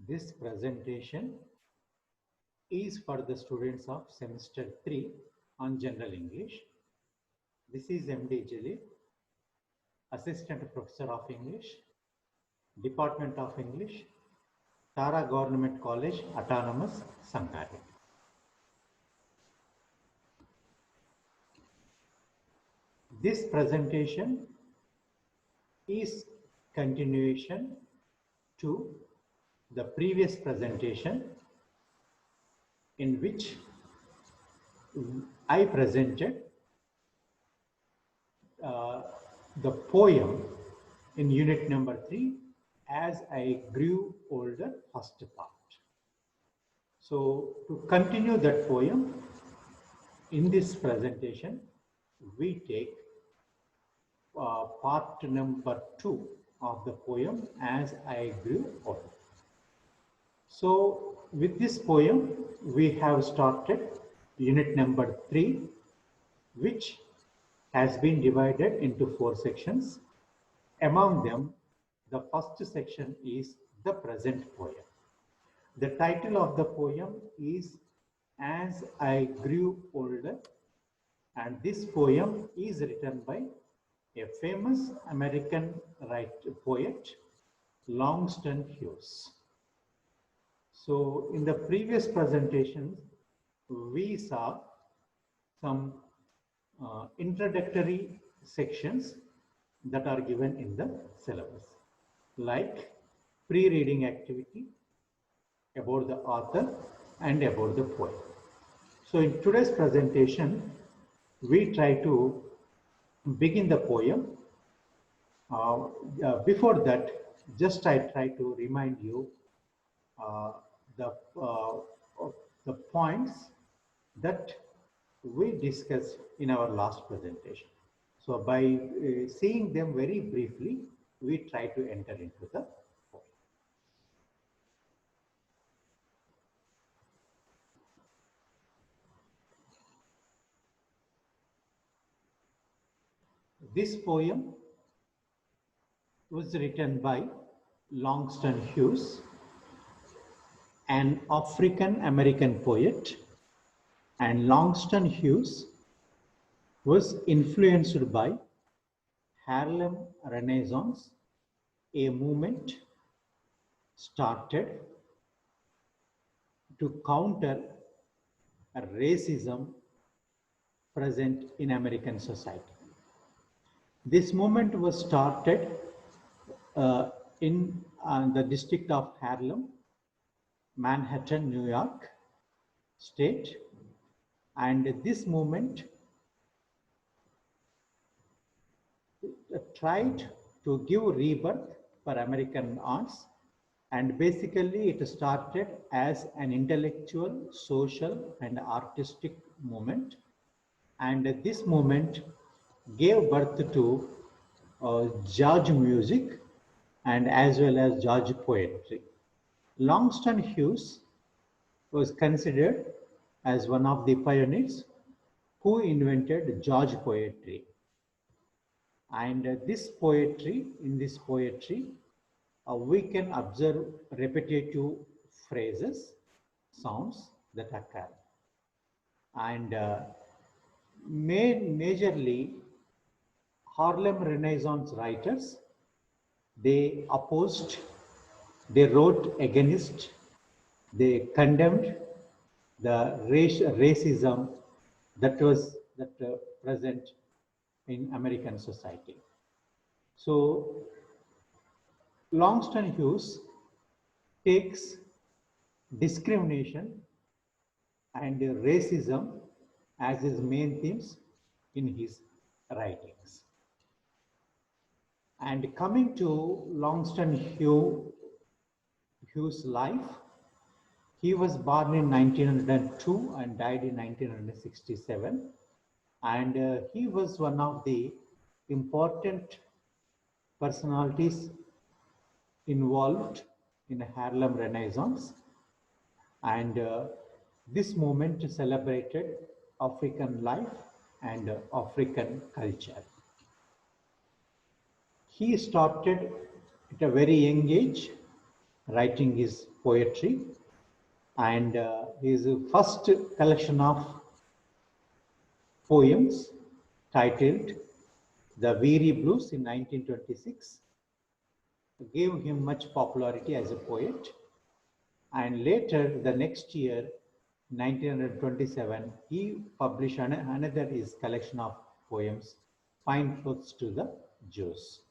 This presentation is for the students of semester 3 on general English. This is MD.JALEEL, Assistant Professor of English, Department of English, Tara Government College, Autonomous, Sangareddy. This presentation is continuation to the previous presentation in which I presented the poem in unit number 3, As I Grew Older, first part. So to continue that poem, in this presentation, we take part number 2 of the poem, As I Grew Older. So with this poem, we have started unit number 3, which has been divided into 4 sections. Among them, the first section is the present poem. The title of the poem is As I Grew Older, and this poem is written by a famous American poet, Langston Hughes. So in the previous presentations, we saw some introductory sections that are given in the syllabus, like pre-reading activity, about the author, and about the poem. So in today's presentation, we try to begin the poem. Before that, just I try to remind you the points that we discussed in our last presentation. So by seeing them very briefly, we try to enter into the poem. This poem was written by Langston Hughes, an African-American poet, and Langston Hughes was influenced by Harlem Renaissance, a movement started to counter racism present in American society. This movement was started in the district of Harlem, Manhattan, New York state, and this movement tried to give rebirth for American arts, and basically it started as an intellectual, social, and artistic movement, and this movement gave birth to jazz music and as well as jazz poetry. Langston Hughes was considered as one of the pioneers who invented jazz poetry. And in this poetry, we can observe repetitive phrases, sounds that occur. And majorly, Harlem Renaissance writers, they opposed, they wrote against, they condemned the racism that was present in American society. So Langston Hughes takes discrimination and racism as his main themes in his writings. And coming to Langston Hughes' life, he was born in 1902 and died in 1967. And he was one of the important personalities involved in the Harlem Renaissance. And this movement celebrated African life and African culture. He started at a very young age writing his poetry, and his first collection of poems titled The Weary Blues in 1926 gave him much popularity as a poet. And later, the next year, 1927, he published another his collection of poems, Fine Clothes to the Jews.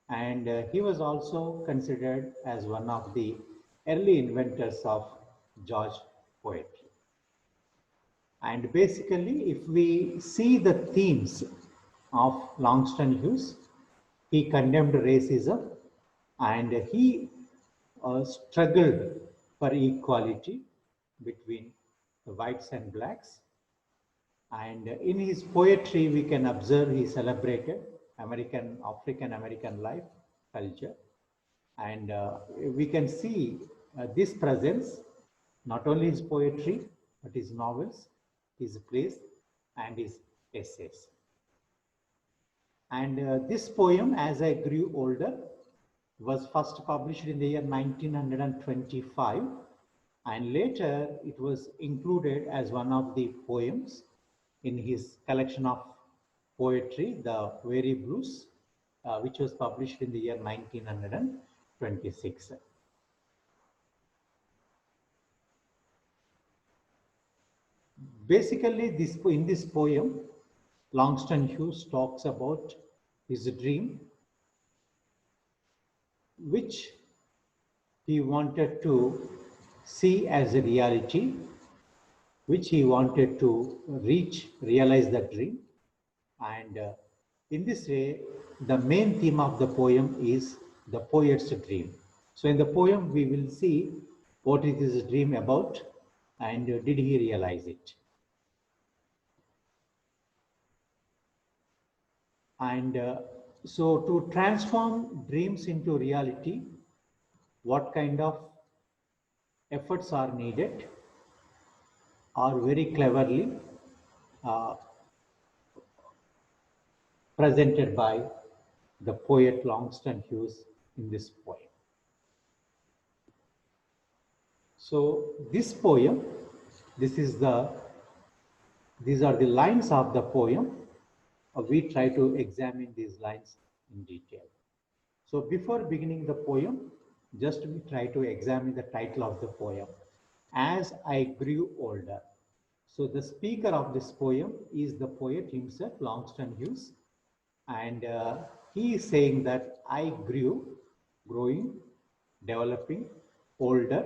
And he was also considered as one of the early inventors of George poetry. And basically, if we see the themes of Langston Hughes, he condemned racism and he struggled for equality between the whites and blacks. And in his poetry, we can observe he celebrated African American life, culture. And we can see this presence, not only his poetry, but his novels, his plays, and his essays. And this poem, As I Grew Older, was first published in the year 1925, and later it was included as one of the poems in his collection of poetry, The Weary Blues, which was published in the year 1926. Basically, in this poem, Langston Hughes talks about his dream, which he wanted to see as a reality, which he wanted to realize that dream. And in this way, the main theme of the poem is the poet's dream. So in the poem, we will see what is his dream about and did he realize it. And so to transform dreams into reality, what kind of efforts are needed are very cleverly uh, presented by the poet Langston Hughes in this poem. So this poem, these are the lines of the poem. We try to examine these lines in detail. So before beginning the poem, just we try to examine the title of the poem, As I Grew Older. So the speaker of this poem is the poet himself, Langston Hughes, and he is saying that I growing, developing, older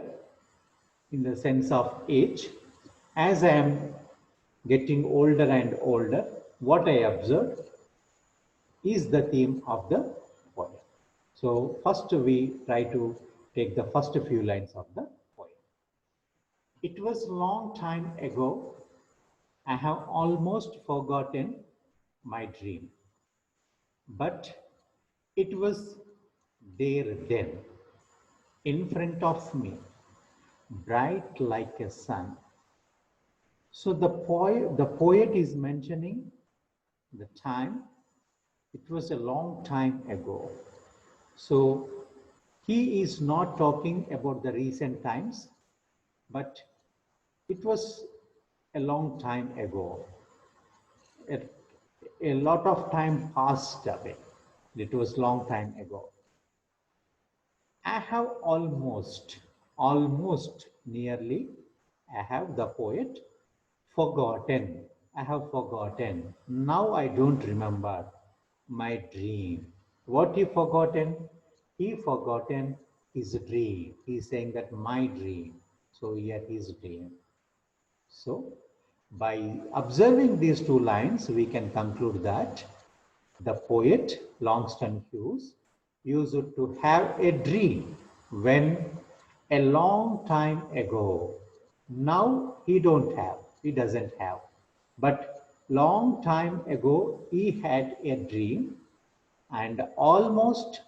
in the sense of age. As I am getting older and older, what I observe is the theme of the poem. So first we try to take the first few lines of the poem. It was a long time ago. I have almost forgotten my dream, but it was there then, in front of me, bright like a sun. So the poet is mentioning the time. It was a long time ago. So he is not talking about the recent times, but it was a long time ago. A lot of time passed away. It was long time ago. I have almost nearly, I have the poet, forgotten. I have forgotten. Now I don't remember my dream. What he forgotten? He forgotten his dream. He's saying that my dream. So here his dream. So by observing these two lines, we can conclude that the poet Langston Hughes used to have a dream when a long time ago. Now he doesn't have. But long time ago he had a dream and almost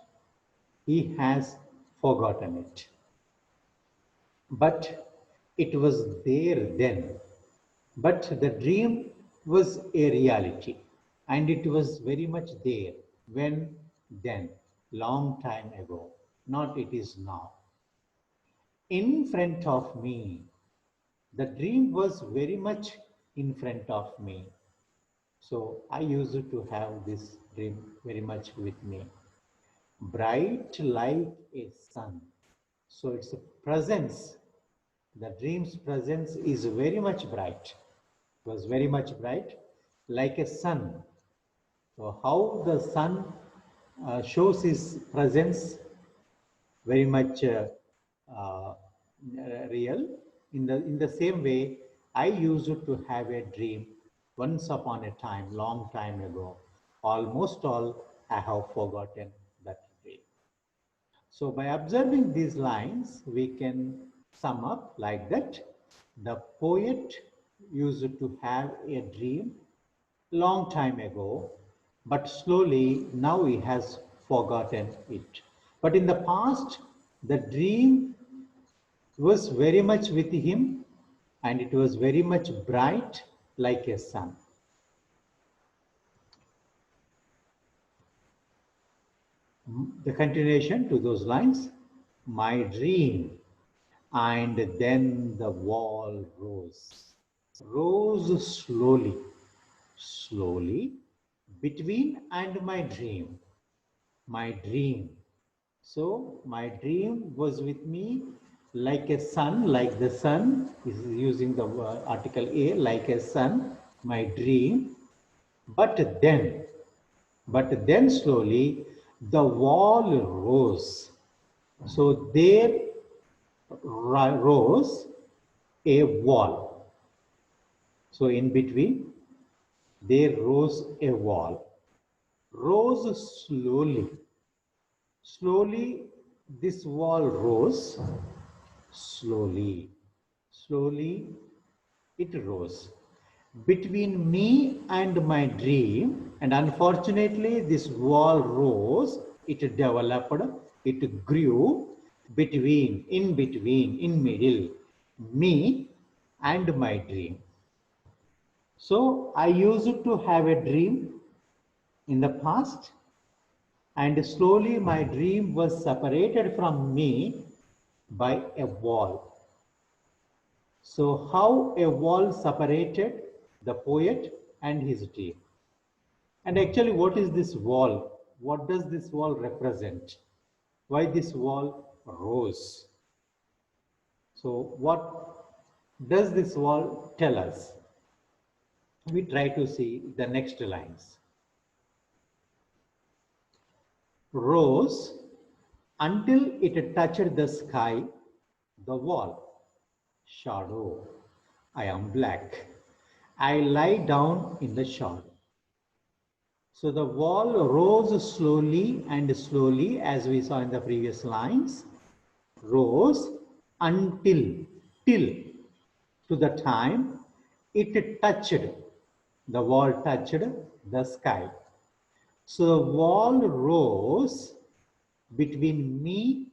he has forgotten it. But it was there then. But the dream was a reality and it was very much there when then, long time ago, not it is now. in front of me. The dream was very much in front of me. So I used to have this dream very much with me. Bright like a sun. So its presence, the dream's presence is very much bright. It was very much bright like a sun. So how the sun shows his presence very much uh, real. In the same way, I used to have a dream once upon a time, long time ago. Almost all I have forgotten that dream. So by observing these lines, we can sum up like that. The poet used to have a dream long time ago, but slowly now he has forgotten it. But in the past, the dream was very much with him and it was very much bright like a sun. The continuation to those lines, my dream, and then the wall rose slowly, slowly between and my dream. So my dream was with me like a sun, like the sun is using the article a, like a sun, my dream. But then, but then slowly the wall rose. So there rose a wall. So in between, there rose a wall. Rose slowly. Slowly, this wall rose. Slowly, slowly, it rose between me and my dream. And unfortunately, this wall rose, it developed, it grew in middle, me and my dream. So I used to have a dream in the past, and slowly my dream was separated from me by a wall. So how a wall separated the poet and his dream. And actually, what is this wall? What does this wall represent? Why this wall rose? So what does this wall tell us? We try to see the next lines. Rose until it touched the sky, the wall. Shadow. I am black. I lie down in the shadow. So the wall rose slowly and slowly, as we saw in the previous lines, rose until, till, to the time it touched, the wall touched the sky. So the wall rose between me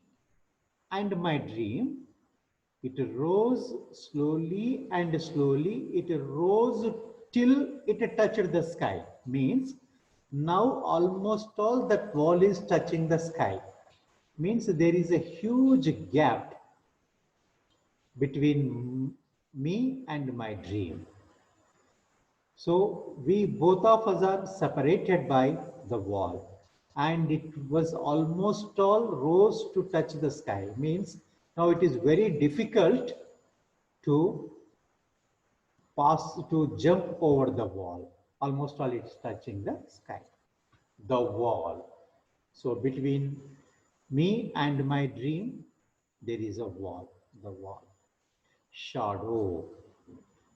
and my dream. It rose slowly and slowly. It rose till it touched the sky. Means now almost all that wall is touching the sky. Means there is a huge gap between me and my dream. So we both of us are separated by the wall, and it was almost all rose to touch the sky. Means now it is very difficult to jump over the wall. Almost all it's touching the sky. The wall. So between me and my dream, there is a wall. The wall. Shadow.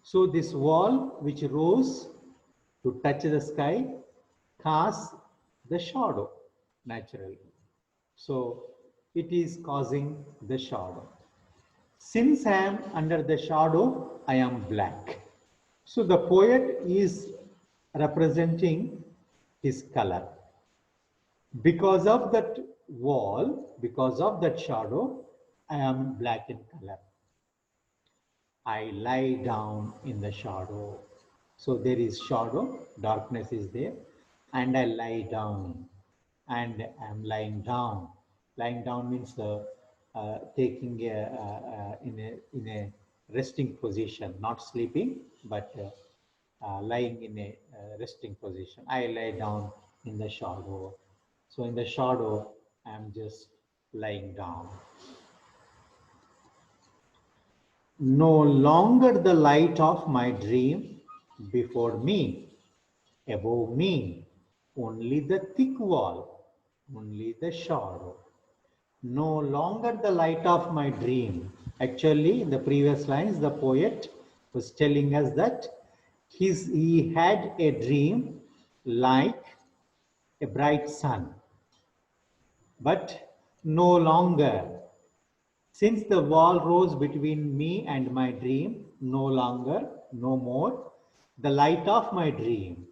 So this wall which rose to touch the sky casts the shadow naturally. So it is causing the shadow. Since I am under the shadow, I am black. So the poet is representing his color. Because of that wall, because of that shadow, I am black in color. I lie down in the shadow. So there is shadow, darkness is there, and I lie down, and I am lying down. Lying down means taking in a resting position, not sleeping, but lying in a resting position. I lay down in the shadow. So in the shadow, I'm just lying down. No longer the light of my dream before me, above me, only the thick wall, only the shadow. No longer the light of my dream. Actually, in the previous lines, the poet was telling us that he had a dream like a bright sun, but no longer. Since the wall rose between me and my dream, no longer, no more, the light of my dream.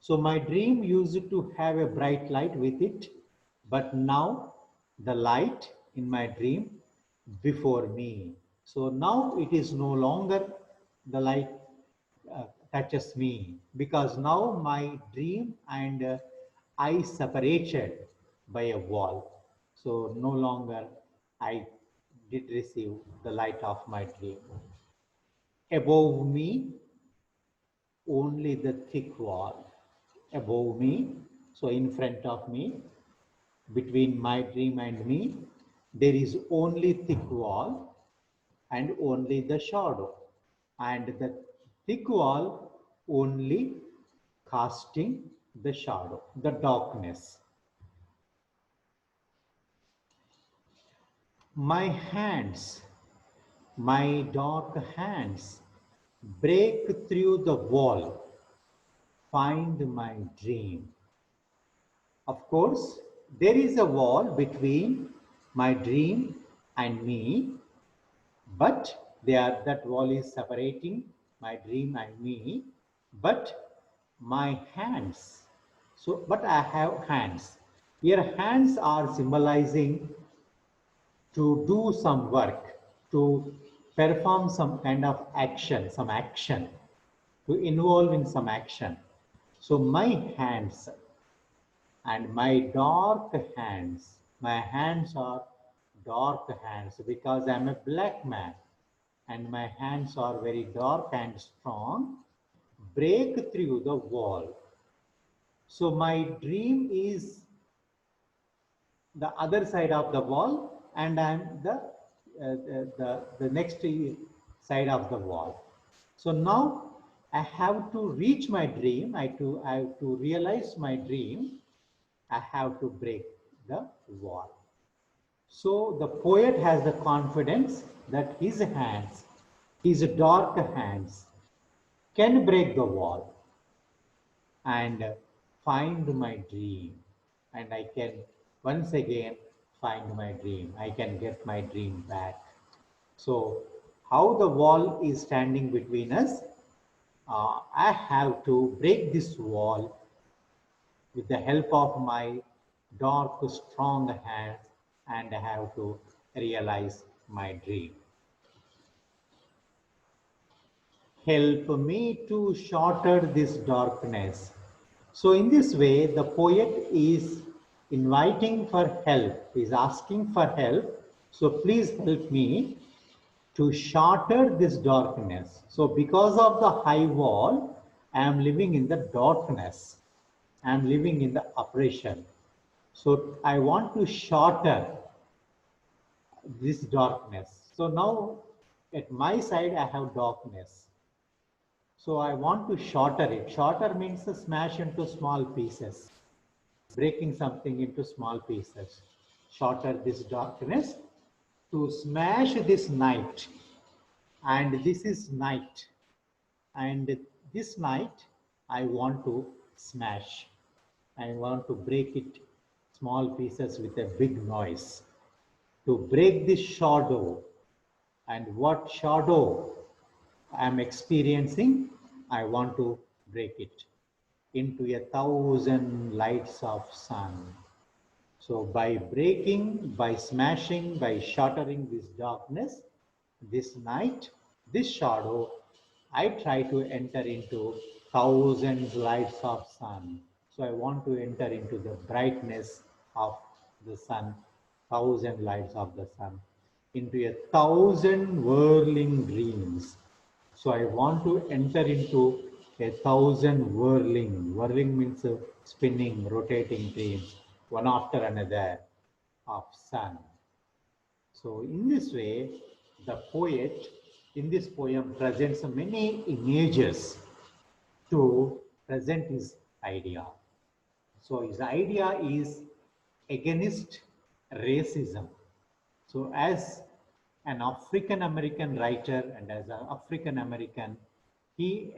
So my dream used to have a bright light with it, but now the light in my dream before me. So now it is no longer the light touches me, because now my dream and I separated by a wall. So no longer I did receive the light of my dream. Above me, only the thick wall. Above me, so in front of me, between my dream and me, there is only thick wall and only the shadow. And the thick wall only casting the shadow, the darkness. My hands, my dark hands, break through the wall, find my dream. Of course, there is a wall between my dream and me, but that wall is separating my dream and me, but my hands. So, but I have hands. Here, hands are symbolizing to do some work, to perform some kind of action, some action, to involve in some action. So my hands and my dark hands, my hands are dark hands because I'm a black man and my hands are very dark and strong, break through the wall. So my dream is the other side of the wall and I'm the next side of the wall. So now I have to reach my dream. I have to realize my dream. I have to break the wall. So the poet has the confidence that his dark hands, can break the wall and find my dream. And I can once again find my dream. I can get my dream back. So how the wall is standing between us, I have to break this wall with the help of my dark, strong hands, and I have to realize my dream. Help me to shatter this darkness. So in this way, the poet is inviting for help, is asking for help. So please help me to shatter this darkness. So because of the high wall, I am living in the darkness. I am living in the oppression. So I want to shatter this darkness. So now at my side, I have darkness. So I want to shatter it. Shatter means to smash into small pieces, breaking something into small pieces. Shatter this darkness to smash this night. And this is night. And this night, I want to smash. I want to break it small pieces with a big noise. To break this shadow. And what shadow I am experiencing, I want to break it into 1,000 lights of sun. So by breaking, by smashing, by shattering this darkness, this night, this shadow, I try to enter into thousands lights of sun. So I want to enter into the brightness of the sun, thousand lights of the sun. into 1,000 whirling dreams. So I want to enter into 1,000 whirling. Whirling means spinning, rotating dreams, one after another of sun. So in this way, the poet in this poem presents many images to present his idea. So his idea is against racism. So as an African American writer and as an African American, he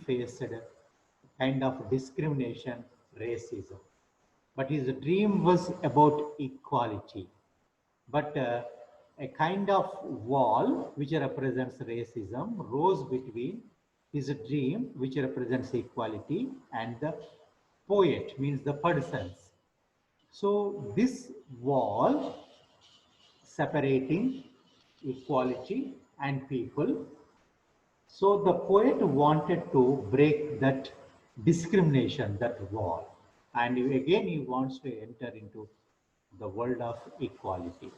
faced a kind of discrimination, racism. But his dream was about equality. But a kind of wall which represents racism rose between his dream, which represents equality, and the poet, means the persons. So this wall separating equality and people. So the poet wanted to break that discrimination, that wall. And again, he wants to enter into the world of equality.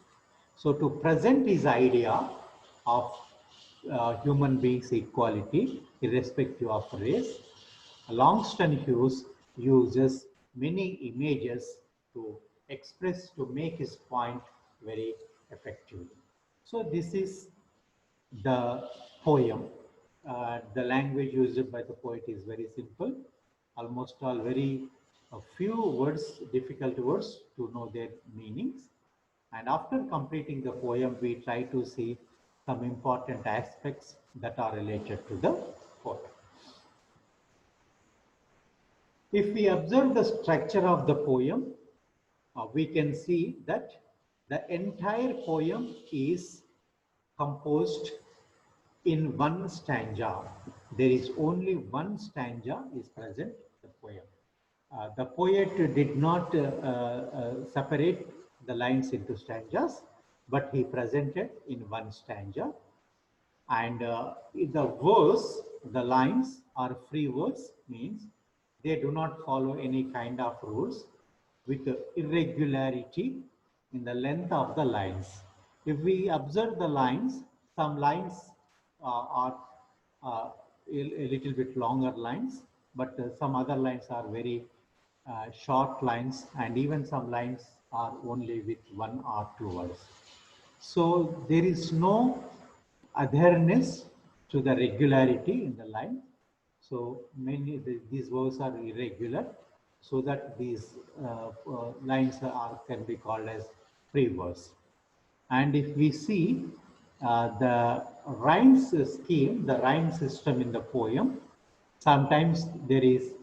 So to present his idea of human beings' equality, irrespective of race, Langston Hughes uses many images to express, to make his point very effectively. So this is the poem. The language used by the poet is very simple, almost all very few words, difficult words to know their meanings. And after completing the poem, we try to see some important aspects that are related to the poem. If we observe the structure of the poem, we can see that the entire poem is composed in one stanza. There is only one stanza is present in the poem. The poet did not separate the lines into stanzas, but he presented in one stanza. And the verse, the lines are free verse, means they do not follow any kind of rules with irregularity in the length of the lines. If we observe the lines, some lines are a little bit longer lines, but some other lines are very short lines, and even some lines are only with one or two words. So there is no adherence to the regularity in the line. So these verbs are irregular, so that these lines can be called as free verbs. And if we see the rhymes scheme, the rhyme system in the poem, sometimes there is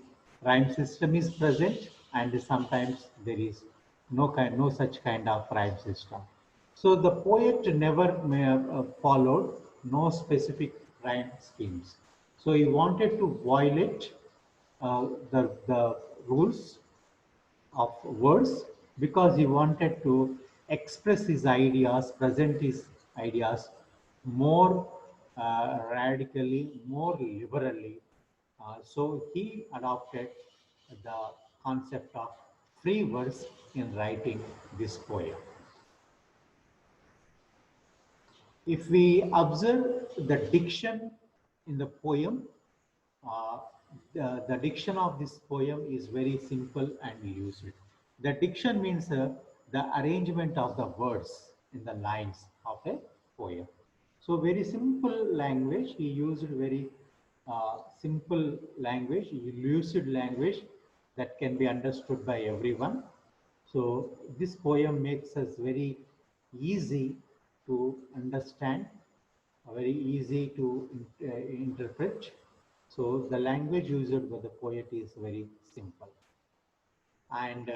rhyme system is present, and sometimes there is no such kind of rhyme system. So the poet never followed no specific rhyme schemes. So he wanted to violate the rules of words, because he wanted to express his ideas, present his ideas more radically, more liberally. So he adopted the concept of free verse in writing this poem. If we observe the diction in the poem, uh, the diction of this poem is very simple and lucid. The diction means the arrangement of the words in the lines of a poem. So very simple language, he used very simple language, lucid language that can be understood by everyone. So this poem makes us very easy to understand, very easy to interpret. So the language used by the poet is very simple. And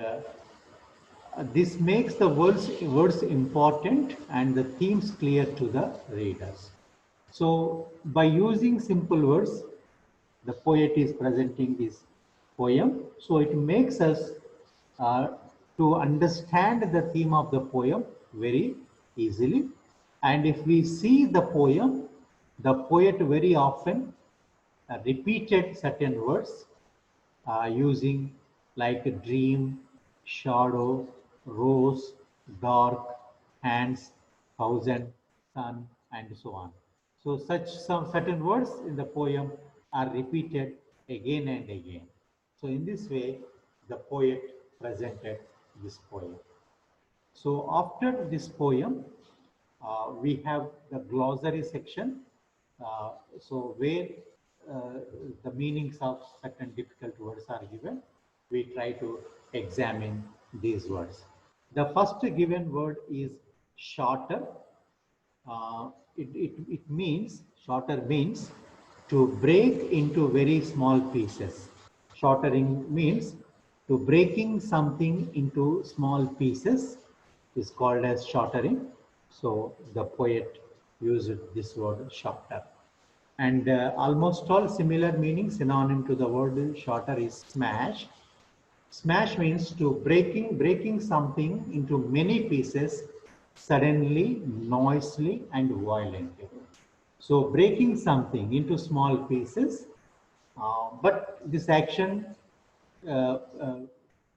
this makes the words important and the themes clear to the readers. So by using simple words, the poet is presenting this poem. So it makes us uh, to understand the theme of the poem very easily. And if we see the poem, the poet very often repeated certain words using like dream, shadow, rose, dark, hands, thousand, sun, and so on. So some certain words in the poem are repeated again and again. So in this way, the poet presented this poem. So after this poem, we have the glossary section. So where the meanings of certain difficult words are given, we try to examine these words. The first given word is shorter. It means, shorter means to break into very small pieces. Shortering means to breaking something into small pieces is called as shortering. So the poet used this word shorter. And almost all similar meaning synonym to the word shorter is smash. Smash means to breaking something into many pieces suddenly, noisily, and violently. So breaking something into small pieces, but this action uh, uh,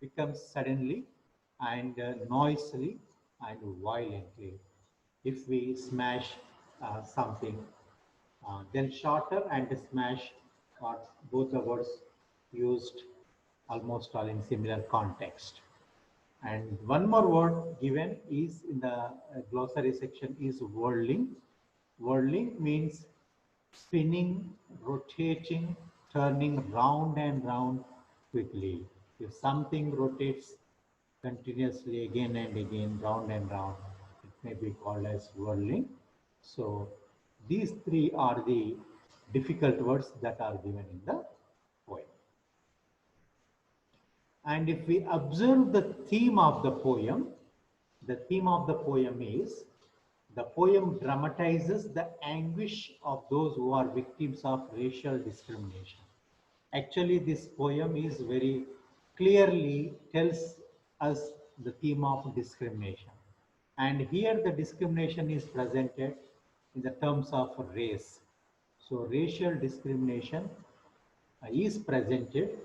becomes suddenly and noisily and violently if we smash something. Then shorter and smash are both the words used almost all in similar context. And one more word given is in the glossary section is whirling. Whirling means spinning, rotating, turning round and round quickly. If something rotates continuously again and again, round and round, it may be called as whirling. So these three are the difficult words that are given in the poem. And if we observe the theme of the theme of the poem is the poem dramatizes the anguish of those who are victims of racial discrimination. Actually, this poem is very clearly tells us the theme of discrimination. And here the discrimination is presented in the terms of race. So racial discrimination is presented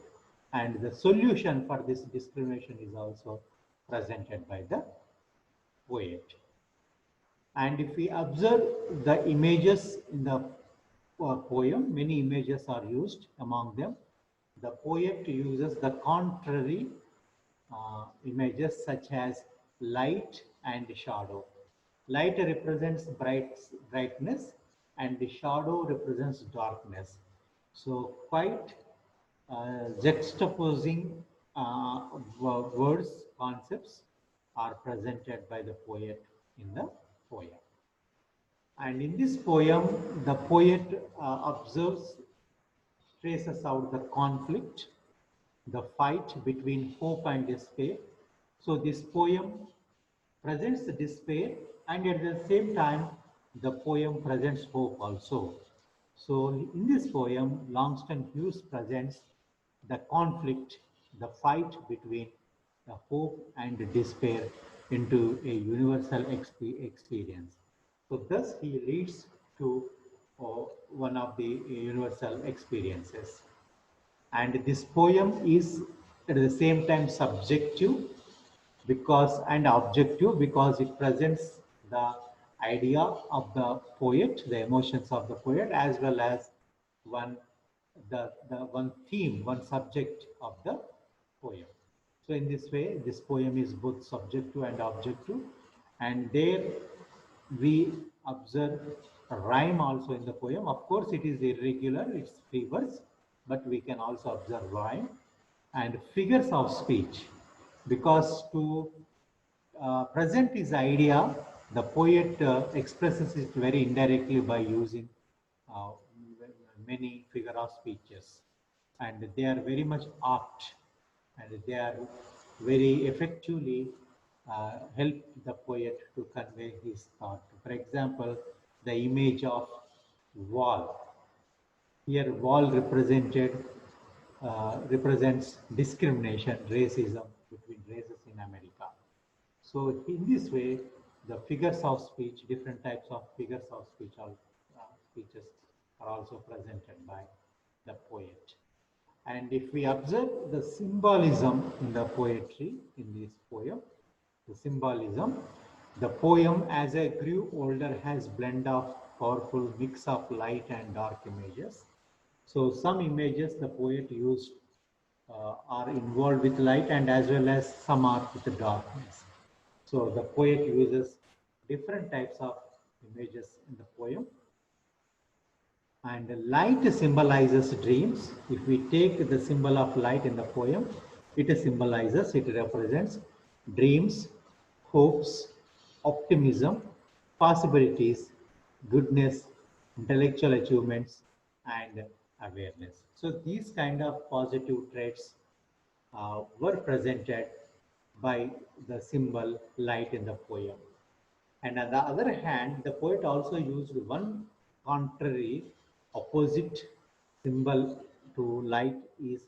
and the solution for this discrimination is also presented by the poet. And if we observe the images in the poem, many images are used. Among them, the poet uses the contrary images such as light and shadow. Light represents brightness and the shadow represents darkness. So quite juxtaposing words, concepts are presented by the poet in the poem. And in this poem, the poet observes, traces out the conflict, the fight between hope and despair. So this poem presents the despair and at the same time the poem presents hope also. So in this poem, Langston Hughes presents the conflict, the fight between the hope and the despair into a universal experience. So thus he leads to one of the universal experiences. And this poem is at the same time subjective because and objective because it presents the idea of the poet, the emotions of the poet, as well as one the one theme, one subject of the poem. So in this way, this poem is both subjective and objective, and there we observe a rhyme also in the poem. Of course, it is irregular, it's free verse, but we can also observe rhyme and figures of speech because to present his idea, the poet expresses it very indirectly by using uh, many figure of speeches, and they are very much apt, and they are very effectively help the poet to convey his thought. For example, the image of wall. Here, wall represents discrimination, racism between races in America. So in this way, the figures of speech, different types of figures of speech, speeches are also presented by the poet. And if we observe the symbolism in the poetry in this poem, the symbolism, The poem, as I grew older, has blend of powerful mix of light and dark images. So some images the poet used are involved with light and as well as some are with the darkness. So the poet uses different types of images in the poem. And light symbolizes dreams. If we take the symbol of light in the poem, it symbolizes, it represents dreams, hopes, optimism, possibilities, goodness, intellectual achievements, and awareness. So these kind of positive traits were presented by the symbol light in the poem. And on the other hand, the poet also used one contrary, opposite symbol to light is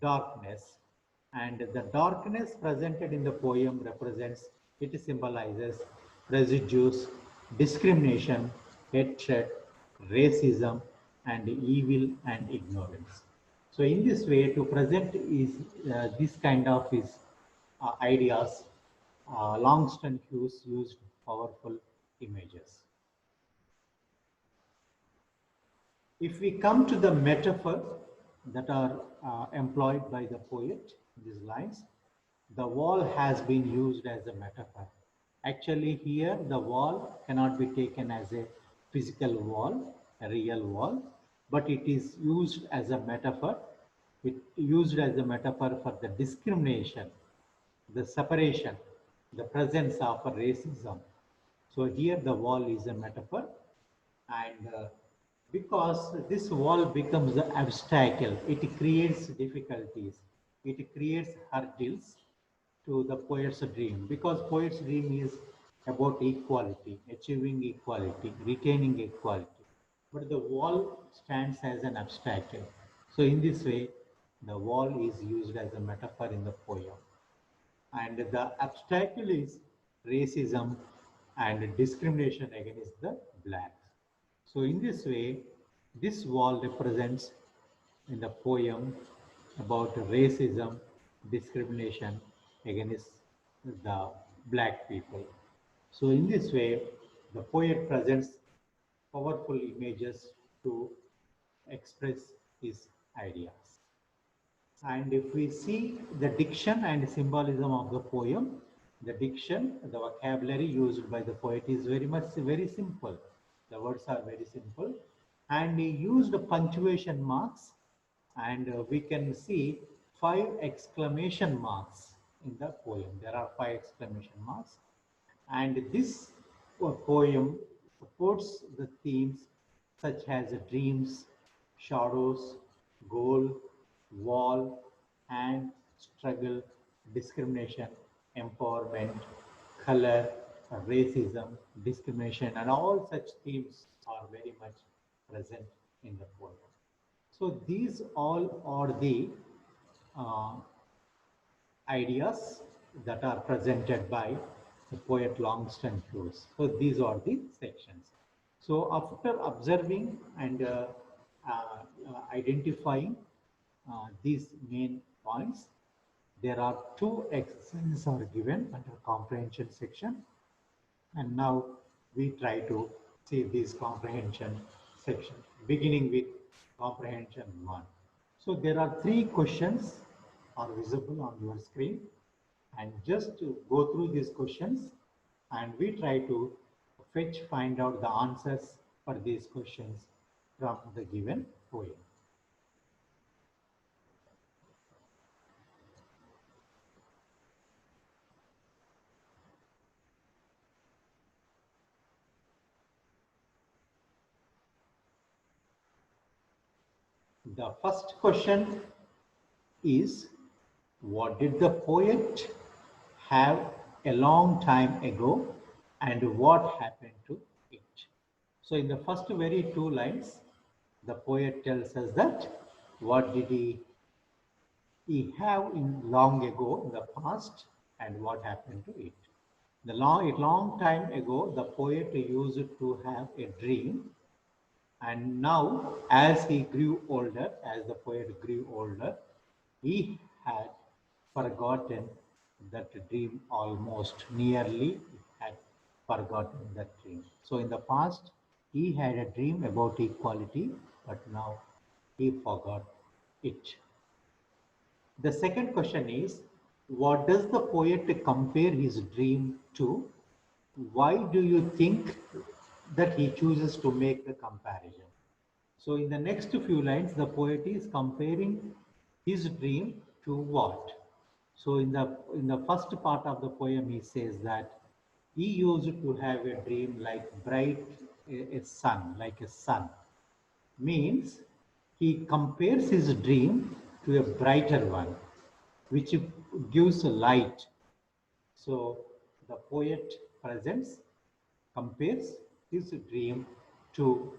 darkness. And the darkness presented in the poem represents, it symbolizes prejudice, discrimination, hatred, racism, and evil and ignorance. So in this way, to present is this kind of is ideas, Langston Hughes used powerful images. If we come to the metaphor that are employed by the poet in these lines, the wall has been used as a metaphor. Actually, here the wall cannot be taken as a physical wall, a real wall, but it is used as a metaphor. It used as a metaphor for the discrimination, the separation, the presence of racism. So here the wall is a metaphor, and because this wall becomes the obstacle, it creates difficulties, it creates hurdles to the poet's dream, because poet's dream is about equality, achieving equality, retaining equality. But the wall stands as an obstacle. So in this way, the wall is used as a metaphor in the poem. And the obstacle is racism and discrimination against the blacks. So in this way, this wall represents in the poem about racism, discrimination against the black people. So in this way, the poet presents powerful images to express his ideas. And if we see the diction and symbolism of the poem, the diction, the vocabulary used by the poet is very simple. The words are very simple. And he used punctuation marks, and we can see 5 exclamation marks in the poem. There are 5 exclamation marks. And this poem supports the themes such as dreams, shadows, goal, wall, and struggle, discrimination, empowerment, color, racism, discrimination, and all such themes are very much present in the poem. So these all are the uh, ideas that are presented by the poet Langston Hughes. So these are the sections. So after observing and identifying these main points, there are 2 exercises are given under comprehension section. And now we try to see this comprehension section, beginning with comprehension 1. So there are 3 questions are visible on your screen, and just to go through these questions, and we try to find out the answers for these questions from the given poem. The first question is, what did the poet have a long time ago and what happened to it? So in the first very 2 lines, the poet tells us that what did he have in long ago in the past and what happened to it. The long time ago, the poet used to have a dream, and now as he grew older, as the poet grew older, he had forgotten that dream almost nearly. He had forgotten that dream. So in the past, he had a dream about equality, but now he forgot it. The second question is, what does the poet compare his dream to? Why do you think that he chooses to make the comparison? So in the next few lines, the poet is comparing his dream to what? So in the first part of the poem, he says that he used to have a dream like bright a sun, like a sun. Means he compares his dream to a brighter one, which gives light. So the poet presents, compares his dream to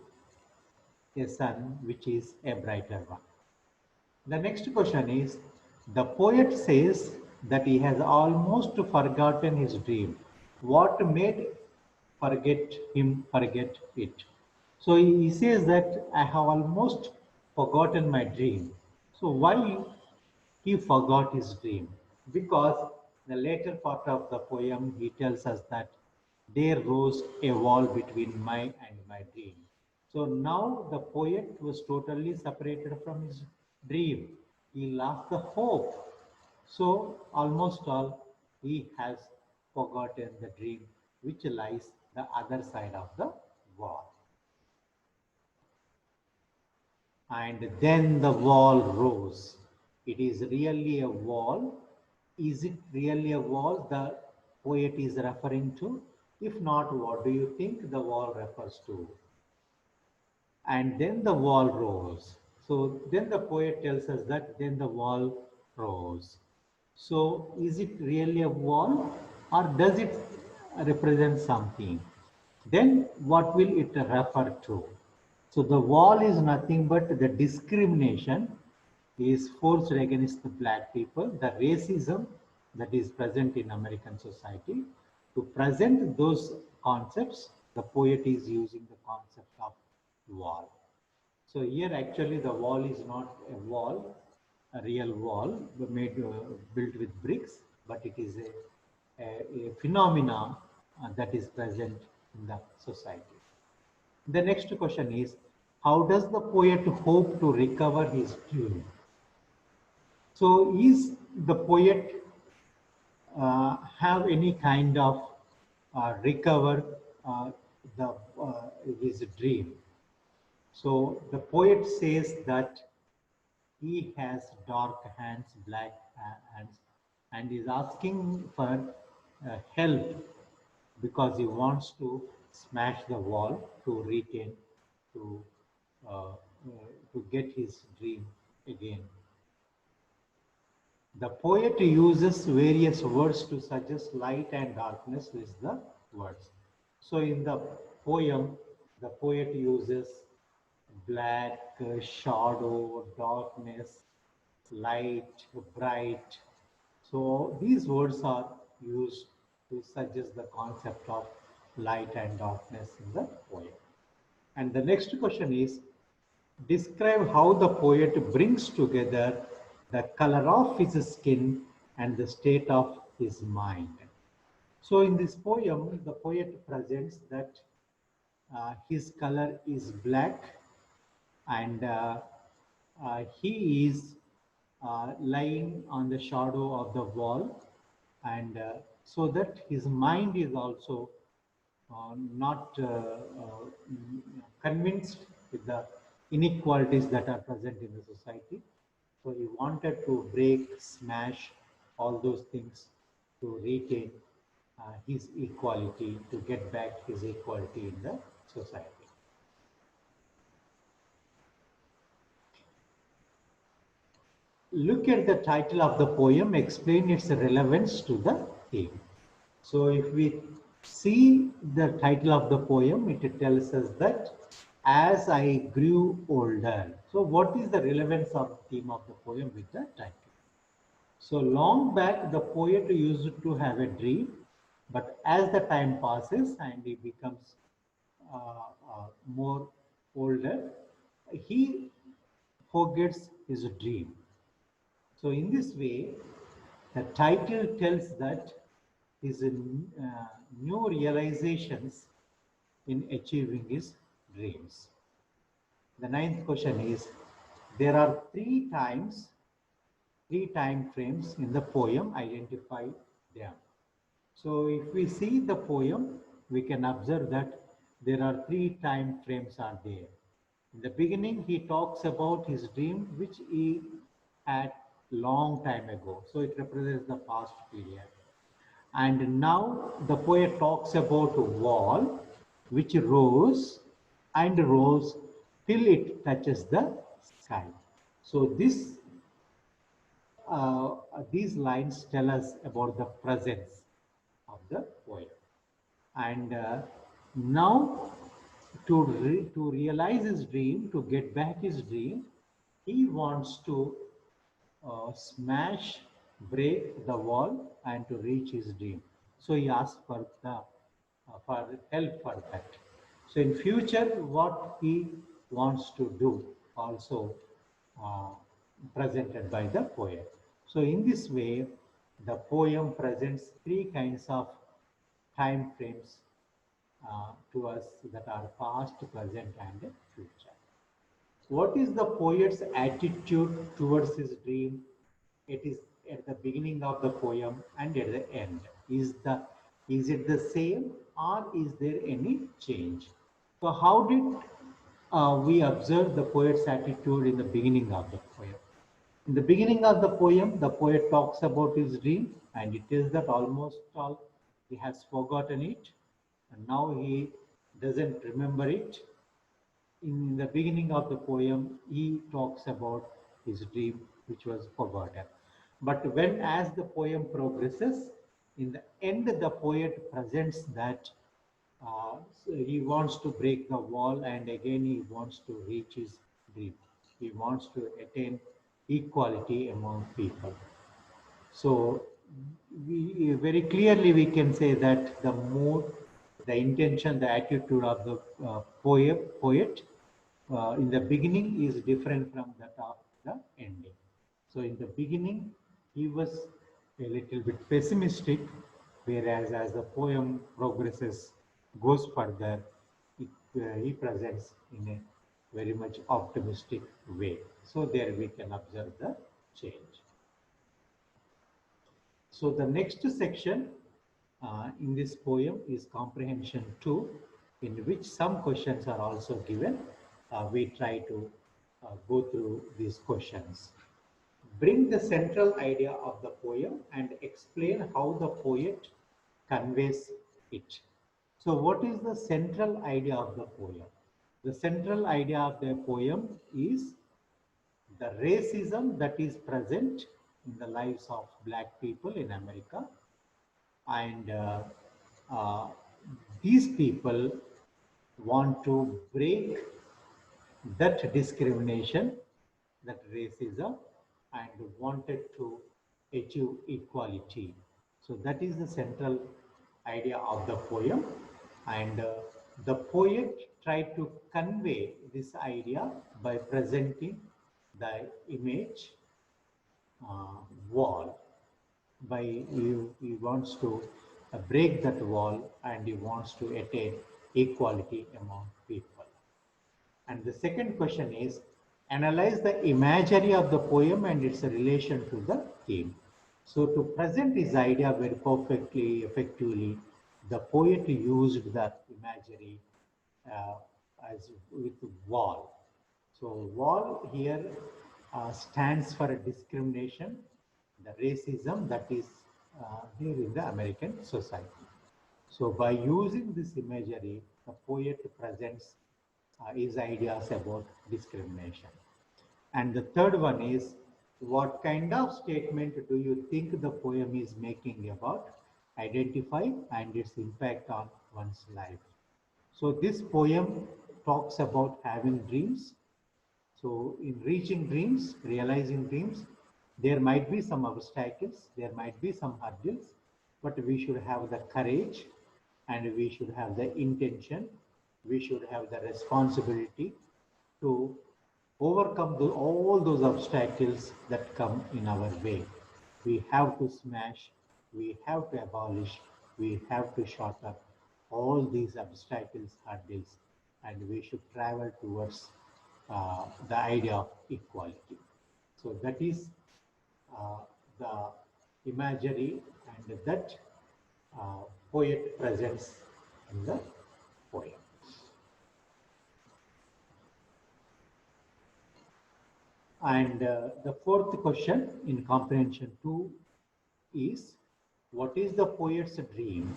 a sun which is a brighter one. The next question is, the poet says that he has almost forgotten his dream. What made him forget it? So he says that I have almost forgotten my dream. So why he forgot his dream? Because the later part of the poem he tells us that there rose a wall between my dream. So now the poet was totally separated from his dream. He lost the hope. So almost all he has forgotten the dream which lies the other side of the wall. And then the wall rose. It is really a wall. Is it really a wall the poet is referring to? If not, what do you think the wall refers to? And then the wall rose. So then the poet tells us that then the wall rose. So is it really a wall or does it represent something? Then what will it refer to? So the wall is nothing but the discrimination is forced against the black people, the racism that is present in American society. To present those concepts, the poet is using the concept of wall. So here actually the wall is not a wall, a real wall made built with bricks, but it is a phenomena that is present in the society. The next question is, how does the poet hope to recover his dream? So is the poet have any kind of recover uh, the his dream? So the poet says that he has dark hands, black hands, and is asking for help because he wants to smash the wall to retain, to to get his dream again. The poet uses various words to suggest light and darkness with the words. So in the poem, the poet uses black, shadow, darkness, light, bright. So these words are used to suggest the concept of light and darkness in the poem. And the next question is, describe how the poet brings together the color of his skin and the state of his mind. So in this poem, the poet presents that his color is black and he is lying on the shadow of the wall, and so that his mind is also not convinced with the inequalities that are present in the society. So he wanted to break, smash all those things to retain his equality, to get back his equality in the society. Look at the title of the poem, explain its relevance to the theme. So if we see the title of the poem, it tells us that as I grew older. So what is the relevance of the theme of the poem with the title? So long back, the poet used to have a dream, but as the time passes and he becomes more older, he forgets his dream. So in this way, the title tells that his new realizations in achieving his dreams. The ninth question is, there are three time frames in the poem, identify them. So if we see the poem, we can observe that there are three time frames are there. In the beginning, he talks about his dream, which he had long time ago. So it represents the past period. And now the poet talks about a wall which rose and rose till it touches the sky. So these lines tell us about the presence of the poet. And now to realize his dream, to get back his dream, he wants to smash, break the wall and to reach his dream. So he asks for help for that. So in future, what he wants to do also uh, presented by the poet. So in this way, the poem presents three kinds of time frames to us that are past, present, and future. What is the poet's attitude towards his dream? It is at the beginning of the poem and at the end. Is it the same or is there any change? So how did we observe the poet's attitude in the beginning of the poem? In the beginning of the poet talks about his dream and it is that almost all he has forgotten it and now he doesn't remember it. In the beginning of the poem, he talks about his dream, which was forgotten. But when, as the poem progresses, in the end, the poet presents that so he wants to break the wall and again he wants to reach his dream. He wants to attain equality among people. So very clearly we can say that the mood, the intention, the attitude of the poet in the beginning is different from that of the ending. So in the beginning, he was a little bit pessimistic, whereas as the poem progresses, goes further, he presents in a very much optimistic way. So there we can observe the change. So the next section in this poem is comprehension 2, in which some questions are also given. We try to go through these questions. Bring the central idea of the poem and explain how the poet conveys it. So what is the central idea of the poem? The central idea of the poem is the racism that is present in the lives of black people in America. And uh, these people want to break that discrimination, that racism, and wanted to achieve equality. So that is the central idea of the poem. And the poet tried to convey this idea by presenting the image uh, wall. By he wants to break that wall and he wants to attain equality among people. And the second question is, analyze the imagery of the poem and its relation to the theme. So to present his idea very perfectly, effectively, the poet used the imagery uh, as with wall. So wall here stands for a discrimination, the racism that is there in the American society. So by using this imagery, the poet presents his ideas about discrimination. And the third one is, what kind of statement do you think the poem is making about identify and its impact on one's life? So this poem talks about having dreams. So in reaching dreams, realizing dreams, there might be some obstacles, there might be some hurdles, but we should have the courage and we should have the intention, we should have the responsibility to overcome all those obstacles that come in our way. We have to smash we have to abolish, we have to short up all these obstacles, hurdles, and we should travel towards the idea of equality. So that is uh, the imagery and that poet presents in the poem. And the fourth question in comprehension 2 is, what is the poet's dream?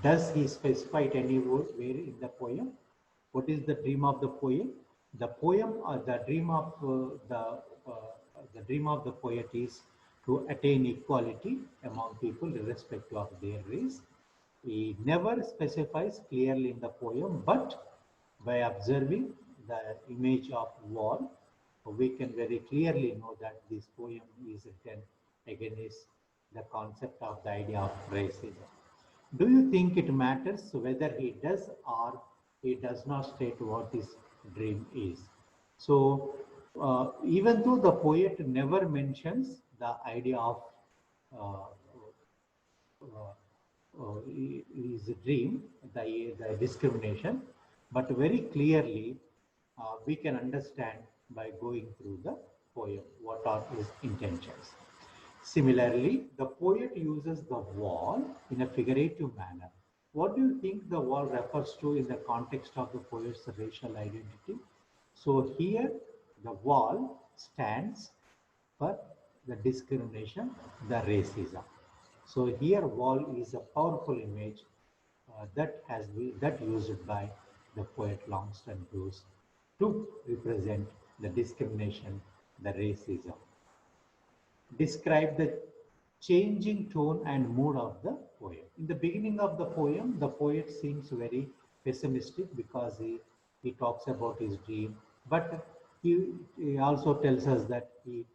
Does he specify it anywhere in the poem? What is the dream of the poem? The poem or the dream of the poet is to attain equality among people irrespective of their race. He never specifies clearly in the poem, but by observing the image of wall, we can very clearly know that this poem is written against the concept of the idea of racism. Do you think it matters whether he does or he does not state what his dream is? So, even though the poet never mentions the idea of uh, uh, his dream, the discrimination, but very clearly we can understand by going through the poem what are his intentions. Similarly, the poet uses the wall in a figurative manner. What do you think the wall refers to in the context of the poet's racial identity? So here the wall stands for the discrimination, the racism. So here wall is a powerful image that used by the poet Langston Hughes to represent the discrimination, the racism. Describe the changing tone and mood of the poem. In the beginning of the poem, the poet seems very pessimistic because he talks about his dream, but he also tells us that he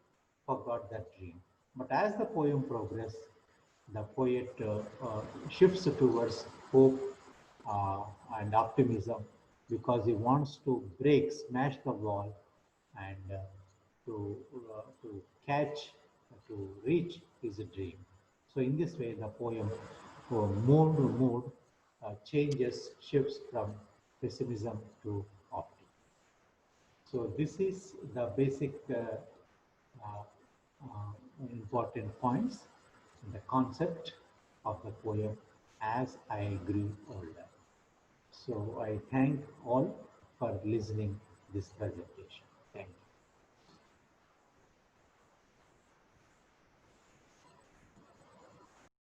forgot that dream. But as the poem progresses, the poet shifts towards hope uh, and optimism because he wants to smash the wall and to catch, to reach his dream. So in this way, the poem mood changes, shifts from pessimism to optimism. So this is the basic uh, important points in the concept of the poem as I grew older. So I thank all for listening this presentation.